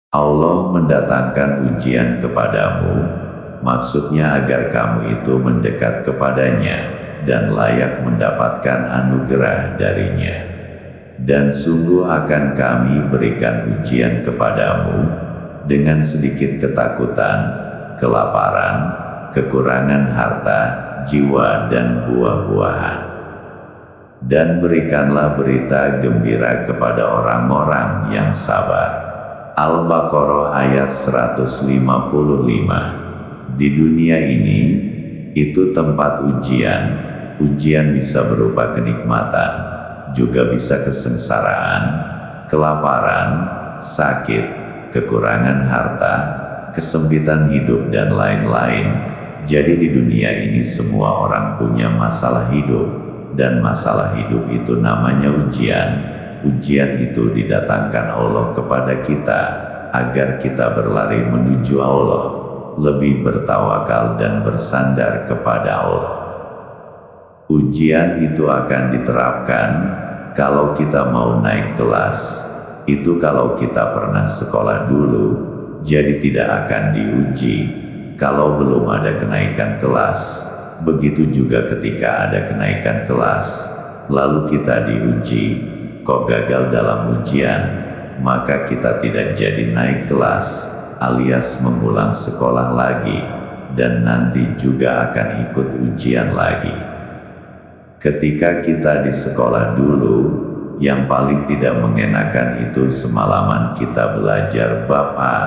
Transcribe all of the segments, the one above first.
Allah mendatangkan ujian kepadamu, maksudnya agar kamu itu mendekat kepadanya, dan layak mendapatkan anugerah darinya. Dan sungguh akan kami berikan ujian kepadamu, dengan sedikit ketakutan, kelaparan, kekurangan harta, jiwa dan buah-buahan. Dan berikanlah berita gembira kepada orang-orang yang sabar. Al-Baqarah ayat 155. Di dunia ini, itu tempat ujian. Ujian bisa berupa kenikmatan, juga bisa kesengsaraan, kelaparan, sakit, kekurangan harta, kesempitan hidup dan lain-lain. Jadi di dunia ini semua orang punya masalah hidup. Dan masalah hidup itu namanya ujian. Ujian itu didatangkan Allah kepada kita, agar kita berlari menuju Allah, lebih bertawakal dan bersandar kepada Allah. Ujian itu akan diterapkan, kalau kita mau naik kelas. Itu kalau kita pernah sekolah dulu, jadi tidak akan diuji. Kalau belum ada kenaikan kelas, begitu juga ketika ada kenaikan kelas, lalu kita diuji, kok gagal dalam ujian, maka kita tidak jadi naik kelas, alias mengulang sekolah lagi, dan nanti juga akan ikut ujian lagi. Ketika kita di sekolah dulu, yang paling tidak mengenakan itu semalaman kita belajar bab A,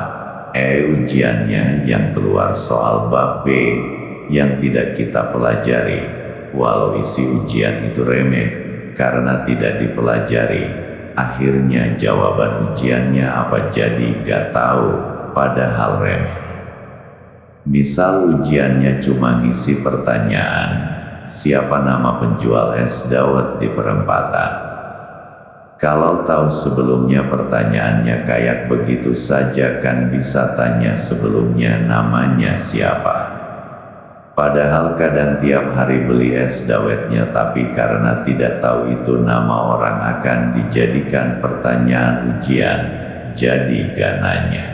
ujiannya yang keluar soal bab B, yang tidak kita pelajari, walau isi ujian itu remeh, karena tidak dipelajari. Akhirnya jawaban ujiannya apa jadi gak tahu, padahal remeh. Misal ujiannya cuma ngisi pertanyaan, siapa nama penjual es dawet di perempatan? Kalau tahu sebelumnya pertanyaannya kayak begitu saja kan bisa tanya sebelumnya namanya siapa. Padahal kadang tiap hari beli es dawetnya, tapi karena tidak tahu itu nama orang akan dijadikan pertanyaan ujian, jadi gak nanya.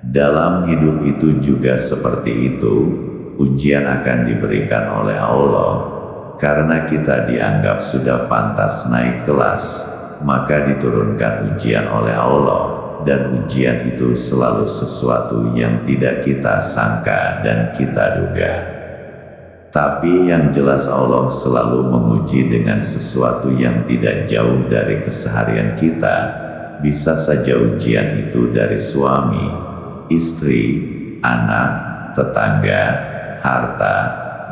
Dalam hidup itu juga seperti itu, ujian akan diberikan oleh Allah, karena kita dianggap sudah pantas naik kelas, maka diturunkan ujian oleh Allah. Dan ujian itu selalu sesuatu yang tidak kita sangka dan kita duga. Tapi yang jelas Allah selalu menguji dengan sesuatu yang tidak jauh dari keseharian kita. Bisa saja ujian itu dari suami, istri, anak, tetangga, harta,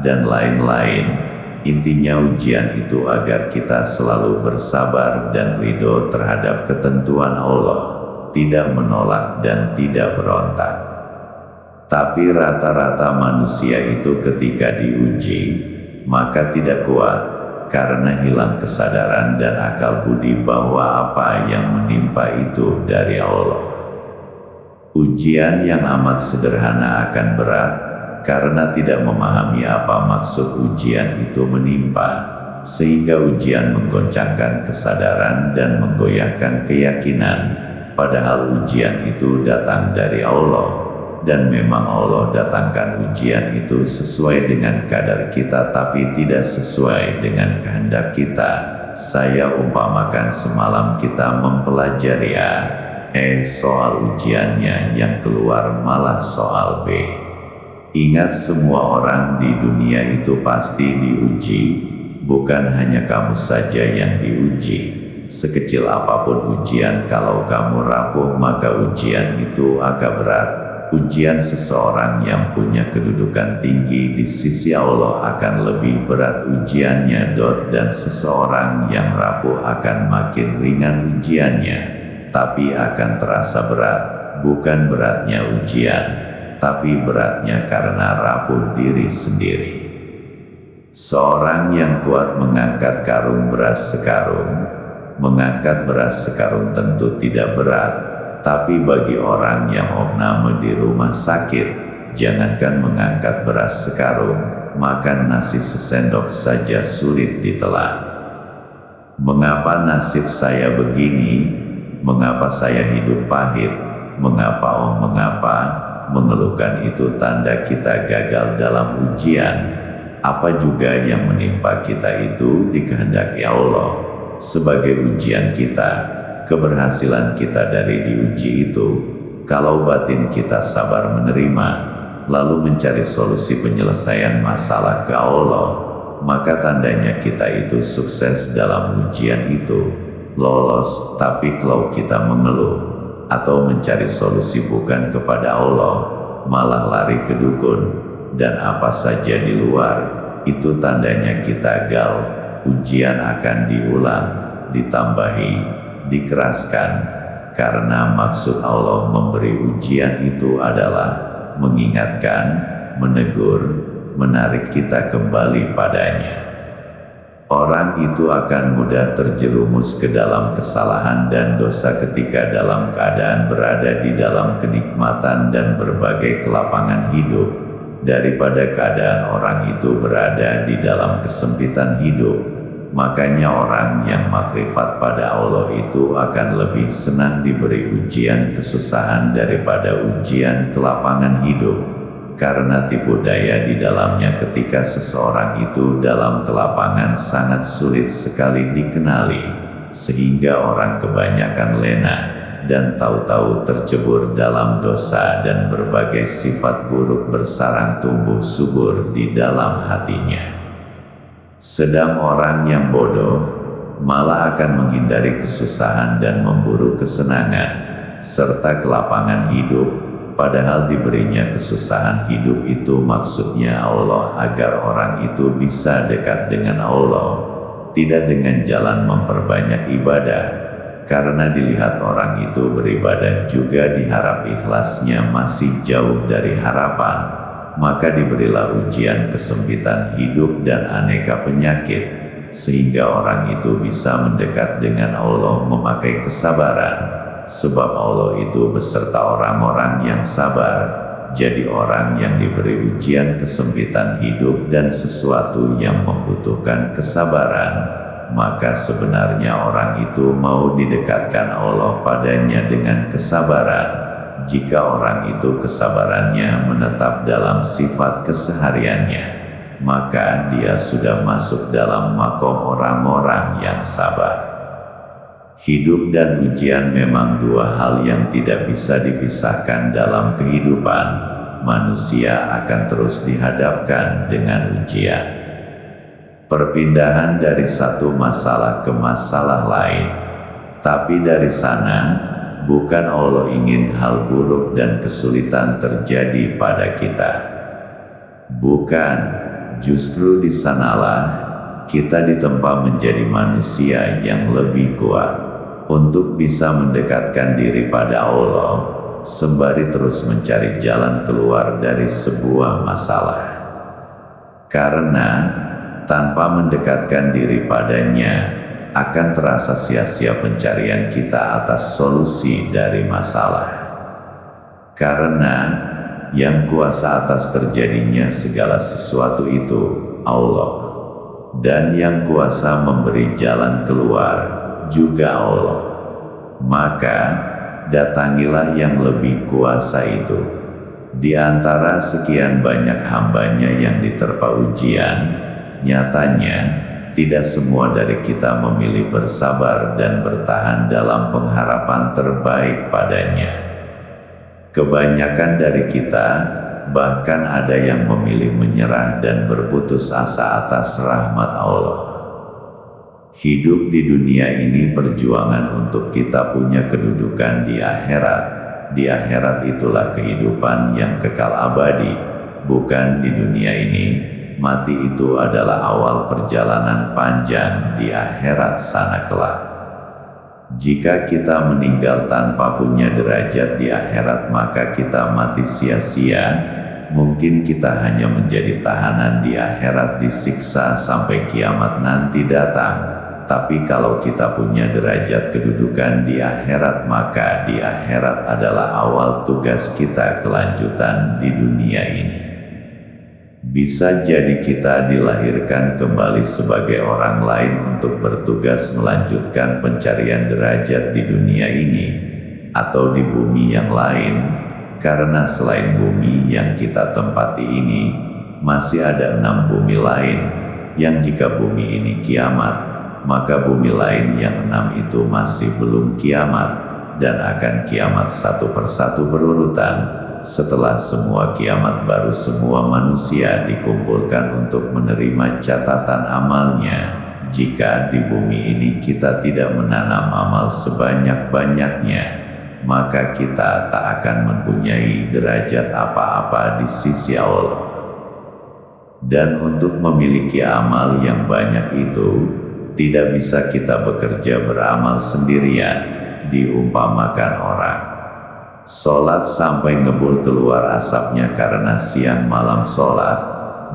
dan lain-lain. Intinya ujian itu agar kita selalu bersabar dan ridho terhadap ketentuan Allah, tidak menolak dan tidak berontak. Tapi rata-rata manusia itu ketika diuji, maka tidak kuat, karena hilang kesadaran dan akal budi bahwa apa yang menimpa itu dari Allah. Ujian yang amat sederhana akan berat, karena tidak memahami apa maksud ujian itu menimpa, sehingga ujian menggoncangkan kesadaran dan menggoyahkan keyakinan. Padahal ujian itu datang dari Allah, dan memang Allah datangkan ujian itu sesuai dengan kadar kita tapi tidak sesuai dengan kehendak kita. Saya umpamakan semalam kita mempelajari A, soal ujiannya yang keluar malah soal B. Ingat semua orang di dunia itu pasti diuji, bukan hanya kamu saja yang diuji. Sekecil apapun ujian, kalau kamu rapuh maka ujian itu agak berat. Ujian seseorang yang punya kedudukan tinggi di sisi Allah akan lebih berat ujiannya, dan seseorang yang rapuh akan makin ringan ujiannya. Tapi akan terasa berat, bukan beratnya ujian, tapi beratnya karena rapuh diri sendiri. Seorang yang kuat mengangkat karung beras sekarung, mengangkat beras sekarung tentu tidak berat, tapi bagi orang yang opname di rumah sakit, jangankan mengangkat beras sekarung, makan nasi sesendok saja sulit ditelan. Mengapa nasib saya begini? Mengapa saya hidup pahit? Mengapa oh mengapa? Mengeluhkan itu tanda kita gagal dalam ujian. Apa juga yang menimpa kita itu dikehendaki Allah sebagai ujian kita. Keberhasilan kita dari diuji itu, kalau batin kita sabar menerima, lalu mencari solusi penyelesaian masalah ke Allah, maka tandanya kita itu sukses dalam ujian itu, lolos. Tapi kalau kita mengeluh atau mencari solusi bukan kepada Allah, malah lari ke dukun dan apa saja di luar, itu tandanya kita gagal. Ujian akan diulang, ditambahi, dikeraskan, karena maksud Allah memberi ujian itu adalah mengingatkan, menegur, menarik kita kembali padanya. Orang itu akan mudah terjerumus ke dalam kesalahan dan dosa ketika dalam keadaan berada di dalam kenikmatan dan berbagai kelapangan hidup, daripada keadaan orang itu berada di dalam kesempitan hidup. Makanya orang yang makrifat pada Allah itu akan lebih senang diberi ujian kesusahan daripada ujian kelapangan hidup, karena tipu daya di dalamnya ketika seseorang itu dalam kelapangan sangat sulit sekali dikenali, sehingga orang kebanyakan lena dan tahu-tahu tercebur dalam dosa dan berbagai sifat buruk bersarang tumbuh subur di dalam hatinya. Sedang orang yang bodoh malah akan menghindari kesusahan dan memburu kesenangan serta kelapangan hidup, padahal diberinya kesusahan hidup itu maksudnya Allah agar orang itu bisa dekat dengan Allah, tidak dengan jalan memperbanyak ibadah, karena dilihat orang itu beribadah juga diharap ikhlasnya masih jauh dari harapan. Maka diberilah ujian kesempitan hidup dan aneka penyakit, sehingga orang itu bisa mendekat dengan Allah memakai kesabaran, sebab Allah itu beserta orang-orang yang sabar. Jadi orang yang diberi ujian kesempitan hidup dan sesuatu yang membutuhkan kesabaran, maka sebenarnya orang itu mau didekatkan Allah padanya dengan kesabaran. Jika orang itu kesabarannya menetap dalam sifat kesehariannya, maka dia sudah masuk dalam makom orang-orang yang sabar. Hidup dan ujian memang dua hal yang tidak bisa dipisahkan dalam kehidupan. Manusia akan terus dihadapkan dengan ujian. Perpindahan dari satu masalah ke masalah lain. Tapi dari sana, bukan Allah ingin hal buruk dan kesulitan terjadi pada kita. Bukan, justru di sanalah kita ditempa menjadi manusia yang lebih kuat untuk bisa mendekatkan diri pada Allah, sembari terus mencari jalan keluar dari sebuah masalah. Karena tanpa mendekatkan diri padanya, akan terasa sia-sia pencarian kita atas solusi dari masalah. Karena yang kuasa atas terjadinya segala sesuatu itu Allah, dan yang kuasa memberi jalan keluar juga Allah. Maka datangilah yang lebih kuasa itu. Di antara sekian banyak hambanya yang diterpa ujian, nyatanya tidak semua dari kita memilih bersabar dan bertahan dalam pengharapan terbaik padanya. Kebanyakan dari kita bahkan ada yang memilih menyerah dan berputus asa atas rahmat Allah. Hidup di dunia ini perjuangan untuk kita punya kedudukan di akhirat. Di akhirat itulah kehidupan yang kekal abadi, bukan di dunia ini. Mati itu adalah awal perjalanan panjang di akhirat sana kelak. Jika kita meninggal tanpa punya derajat di akhirat, maka kita mati sia-sia. Mungkin kita hanya menjadi tahanan di akhirat, disiksa sampai kiamat nanti datang. Tapi kalau kita punya derajat kedudukan di akhirat, maka di akhirat adalah awal tugas kita kelanjutan di dunia ini. Bisa jadi kita dilahirkan kembali sebagai orang lain untuk bertugas melanjutkan pencarian derajat di dunia ini, atau di bumi yang lain, karena selain bumi yang kita tempati ini, masih ada 6 bumi lain, yang jika bumi ini kiamat, maka bumi lain yang 6 itu masih belum kiamat, dan akan kiamat satu persatu berurutan. Setelah semua kiamat baru semua manusia dikumpulkan untuk menerima catatan amalnya. Jika di bumi ini kita tidak menanam amal sebanyak-banyaknya, maka kita tak akan mempunyai derajat apa-apa di sisi Allah. Dan untuk memiliki amal yang banyak itu, tidak bisa kita bekerja beramal sendirian, diumpamakan orang sholat sampai ngebul keluar asapnya karena siang malam sholat,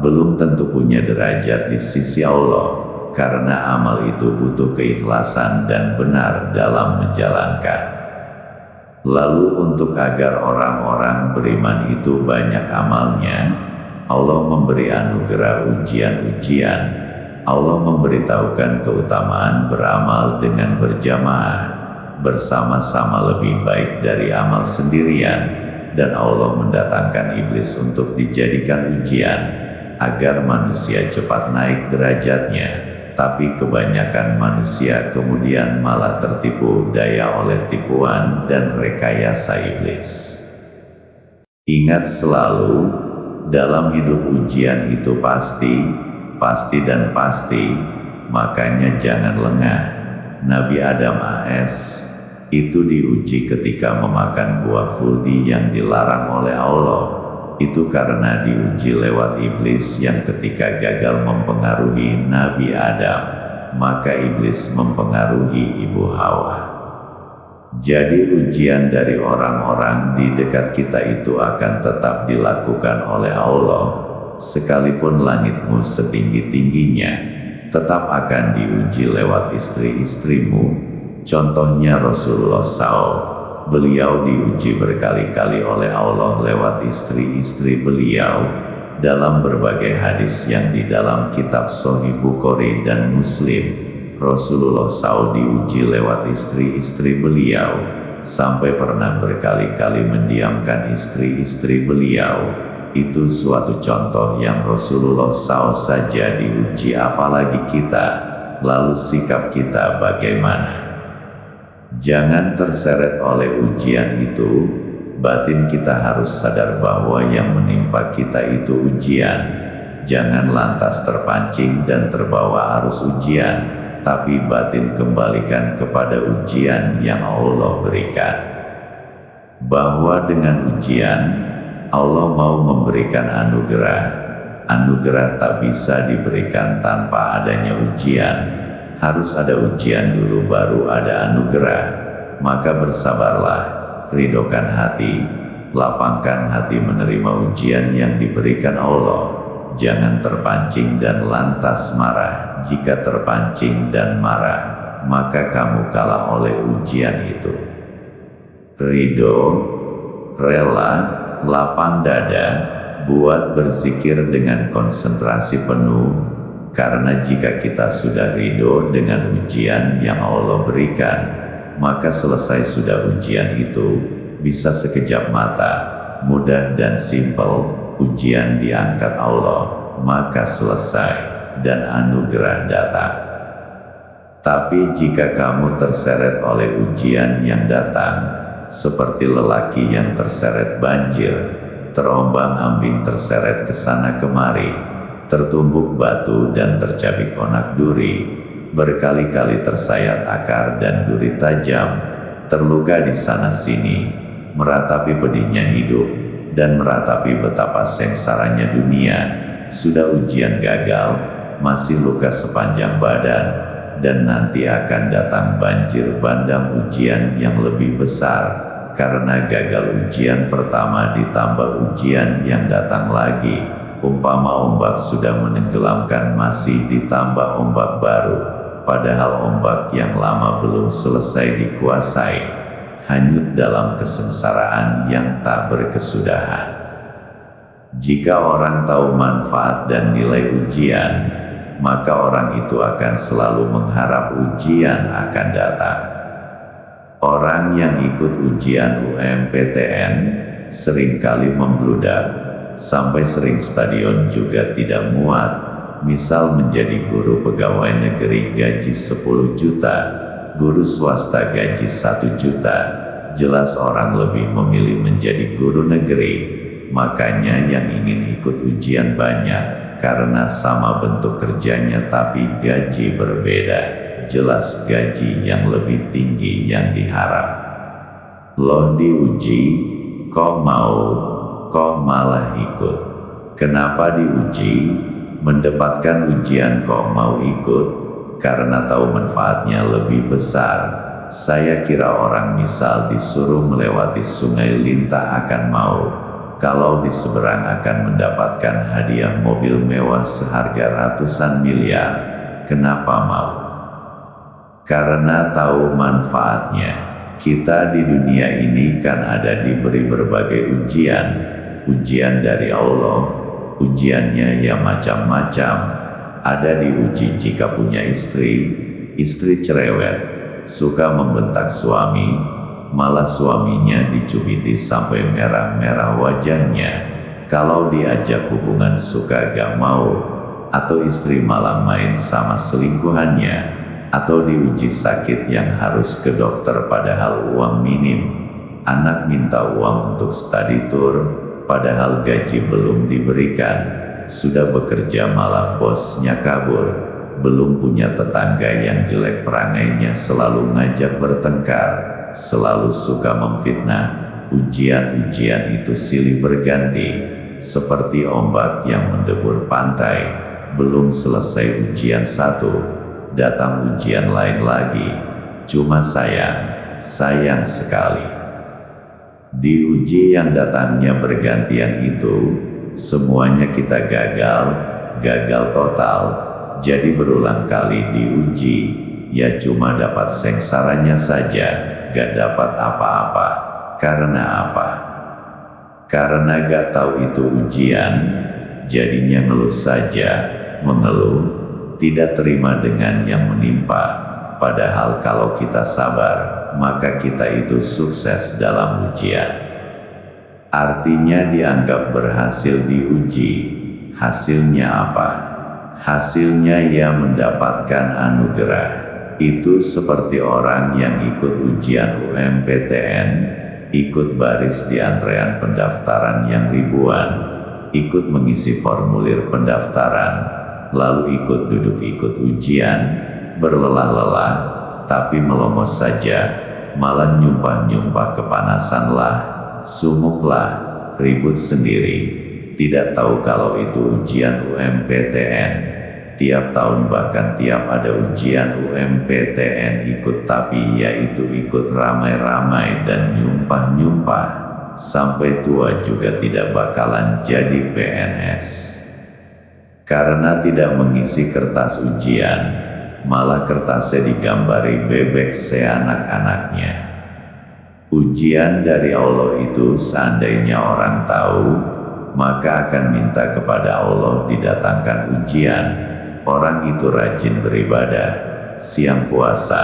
belum tentu punya derajat di sisi Allah, karena amal itu butuh keikhlasan dan benar dalam menjalankan. Lalu untuk agar orang-orang beriman itu banyak amalnya, Allah memberi anugerah ujian-ujian. Allah memberitahukan keutamaan beramal dengan berjamaah, bersama-sama lebih baik dari amal sendirian, dan Allah mendatangkan iblis untuk dijadikan ujian, agar manusia cepat naik derajatnya, tapi kebanyakan manusia kemudian malah tertipu daya oleh tipuan dan rekayasa iblis. Ingat selalu, dalam hidup ujian itu pasti dan pasti, makanya jangan lengah. Nabi Adam AS itu diuji ketika memakan buah khuldi yang dilarang oleh Allah. Itu karena diuji lewat iblis yang ketika gagal mempengaruhi Nabi Adam, maka iblis mempengaruhi Ibu Hawa. Jadi ujian dari orang-orang di dekat kita itu akan tetap dilakukan oleh Allah. Sekalipun langitmu setinggi-tingginya, tetap akan diuji lewat istri-istrimu. Contohnya Rasulullah SAW, beliau diuji berkali-kali oleh Allah lewat istri-istri beliau, dalam berbagai hadis yang di dalam kitab Sahih Bukhari dan Muslim. Rasulullah SAW diuji lewat istri-istri beliau, sampai pernah berkali-kali mendiamkan istri-istri beliau. Itu suatu contoh yang Rasulullah SAW saja diuji, apalagi kita. Lalu sikap kita bagaimana? Jangan terseret oleh ujian itu. Batin kita harus sadar bahwa yang menimpa kita itu ujian. Jangan lantas terpancing dan terbawa arus ujian, tapi batin kembalikan kepada ujian yang Allah berikan. Bahwa dengan ujian, Allah mau memberikan anugerah. Anugerah tak bisa diberikan tanpa adanya ujian. Harus ada ujian dulu baru ada anugerah. Maka bersabarlah, ridhokan hati, lapangkan hati menerima ujian yang diberikan Allah. Jangan terpancing dan lantas marah. Jika terpancing dan marah, maka kamu kalah oleh ujian itu. Ridho, rela, lapang dada, buat berzikir dengan konsentrasi penuh. Karena jika kita sudah ridho dengan ujian yang Allah berikan, maka selesai sudah ujian itu, bisa sekejap mata, mudah dan simpel, ujian diangkat Allah, maka selesai, dan anugerah datang. Tapi jika kamu terseret oleh ujian yang datang, seperti lelaki yang terseret banjir, terombang-ambing terseret ke sana kemari, tertumbuk batu dan tercabik onak duri, berkali-kali tersayat akar dan duri tajam, terluka di sana sini, meratapi pedihnya hidup, dan meratapi betapa sengsaranya dunia, sudah ujian gagal, masih luka sepanjang badan, dan nanti akan datang banjir bandang ujian yang lebih besar, karena gagal ujian pertama ditambah ujian yang datang lagi. Umpama ombak sudah menenggelamkan masih ditambah ombak baru, padahal ombak yang lama belum selesai dikuasai, hanyut dalam kesengsaraan yang tak berkesudahan. Jika orang tahu manfaat dan nilai ujian, maka orang itu akan selalu mengharap ujian akan datang. Orang yang ikut ujian UMPTN seringkali membludak, sampai sering stadion juga tidak muat. Misal menjadi guru pegawai negeri gaji 10 juta, guru swasta gaji 1 juta. Jelas orang lebih memilih menjadi guru negeri. Makanya yang ingin ikut ujian banyak, karena sama bentuk kerjanya tapi gaji berbeda. Jelas gaji yang lebih tinggi yang diharap. Loh, diuji, kok mau, kok malah ikut? Kenapa diuji? Mendapatkan ujian kok mau ikut? Karena tahu manfaatnya lebih besar. Saya kira orang misal disuruh melewati sungai Lintah akan mau. Kalau di seberang akan mendapatkan hadiah mobil mewah seharga ratusan miliar. Kenapa mau? Karena tahu manfaatnya. Kita di dunia ini kan ada diberi berbagai ujian. Ujian dari Allah. Ujiannya ya macam-macam. Ada diuji jika punya istri cerewet, suka membentak suami, malah suaminya dicubiti sampai merah-merah wajahnya. Kalau diajak hubungan suka gak mau, atau istri malah main sama selingkuhannya, atau diuji sakit yang harus ke dokter padahal uang minim. Anak minta uang untuk study tour, padahal gaji belum diberikan. Sudah bekerja malah bosnya kabur. Belum punya tetangga yang jelek perangainya selalu ngajak bertengkar, selalu suka memfitnah. Ujian-ujian itu silih berganti, seperti ombak yang mendebur pantai. Belum selesai ujian satu, datang ujian lain lagi. Cuma sayang sekali. Di uji yang datangnya bergantian itu, semuanya kita gagal total. Jadi berulang kali diuji, ya cuma dapat sengsaranya saja, gak dapat apa-apa. Karena apa? Karena gak tahu itu ujian, jadinya ngeluh saja, mengeluh, tidak terima dengan yang menimpa. Padahal kalau kita sabar, maka kita itu sukses dalam ujian. Artinya dianggap berhasil diuji. Hasilnya apa? Hasilnya ia mendapatkan anugerah. Itu seperti orang yang ikut ujian UMPTN, ikut baris di antrean pendaftaran yang ribuan, ikut mengisi formulir pendaftaran, lalu ikut ujian, berlelah-lelah, tapi melongo saja, malah nyumpah-nyumpah kepanasan lah, sumuk lah, ribut sendiri. Tidak tahu kalau itu ujian UMPTN. Tiap tahun bahkan tiap ada ujian UMPTN ikut, tapi yaitu ikut ramai-ramai dan nyumpah-nyumpah. Sampai tua juga tidak bakalan jadi PNS. Karena tidak mengisi kertas ujian, malah kertasnya digambari bebek seanak-anaknya. Ujian dari Allah itu seandainya orang tahu, maka akan minta kepada Allah didatangkan ujian. Orang itu rajin beribadah, siang puasa,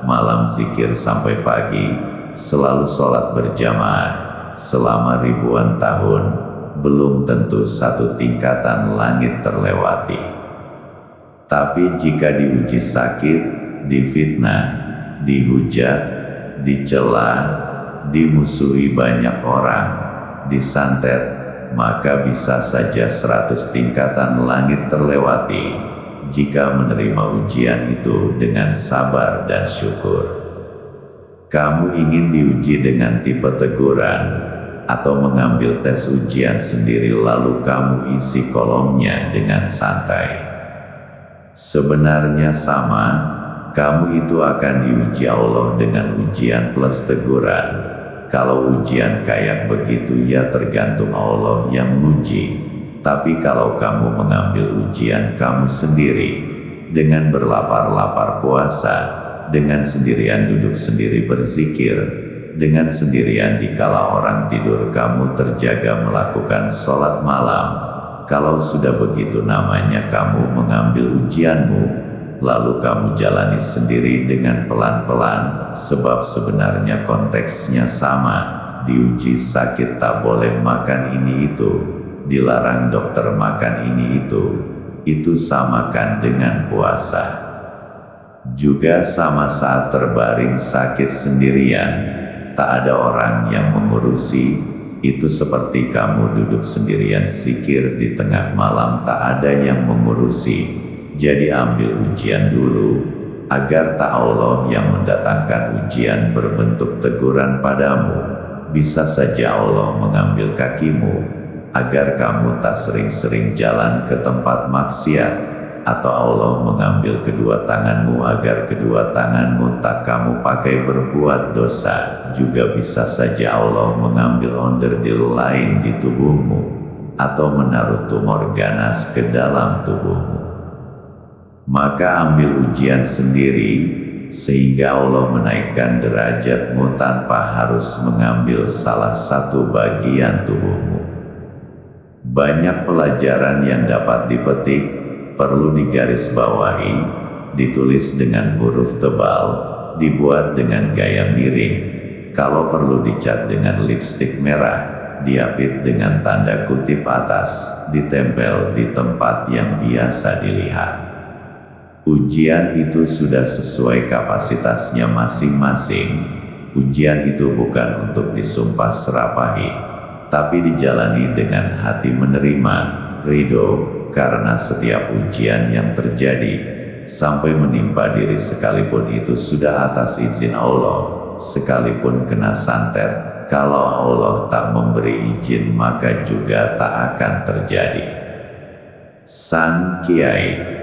malam zikir sampai pagi, selalu sholat berjamaah, selama ribuan tahun, belum tentu satu tingkatan langit terlewati. Tapi jika diuji sakit, difitnah, dihujat, dicela, dimusuhi banyak orang, disantet, maka bisa saja 100 tingkatan langit terlewati. Jika menerima ujian itu dengan sabar dan syukur. Kamu ingin diuji dengan tipe teguran, atau mengambil tes ujian sendiri lalu kamu isi kolomnya dengan santai? Sebenarnya sama, kamu itu akan diuji Allah dengan ujian plus teguran. Kalau ujian kayak begitu ya tergantung Allah yang menguji. Tapi kalau kamu mengambil ujian kamu sendiri, dengan berlapar-lapar puasa, dengan sendirian duduk sendiri berzikir, dengan sendirian dikala orang tidur kamu terjaga melakukan sholat malam, kalau sudah begitu namanya kamu mengambil ujianmu, lalu kamu jalani sendiri dengan pelan-pelan, sebab sebenarnya konteksnya sama. Diuji sakit tak boleh makan ini itu, dilarang dokter makan ini itu samakan dengan puasa. Juga sama saat terbaring sakit sendirian, tak ada orang yang mengurusi, itu seperti kamu duduk sendirian zikir di tengah malam tak ada yang mengurusi. Jadi ambil ujian dulu, agar tak Allah yang mendatangkan ujian berbentuk teguran padamu. Bisa saja Allah mengambil kakimu, agar kamu tak sering-sering jalan ke tempat maksiat, atau Allah mengambil kedua tanganmu agar kedua tanganmu tak kamu pakai berbuat dosa. Juga bisa saja Allah mengambil onderdil lain di tubuhmu, atau menaruh tumor ganas ke dalam tubuhmu. Maka ambil ujian sendiri, sehingga Allah menaikkan derajatmu tanpa harus mengambil salah satu bagian tubuhmu. Banyak pelajaran yang dapat dipetik, perlu digarisbawahi, ditulis dengan huruf tebal, dibuat dengan gaya miring. Kalau perlu dicat dengan lipstik merah, diapit dengan tanda kutip atas, ditempel di tempat yang biasa dilihat. Ujian itu sudah sesuai kapasitasnya masing-masing. Ujian itu bukan untuk disumpah serapahi, tapi dijalani dengan hati menerima, ridho, karena setiap ujian yang terjadi, sampai menimpa diri sekalipun itu sudah atas izin Allah, sekalipun kena santet, kalau Allah tak memberi izin maka juga tak akan terjadi. Sang Kiai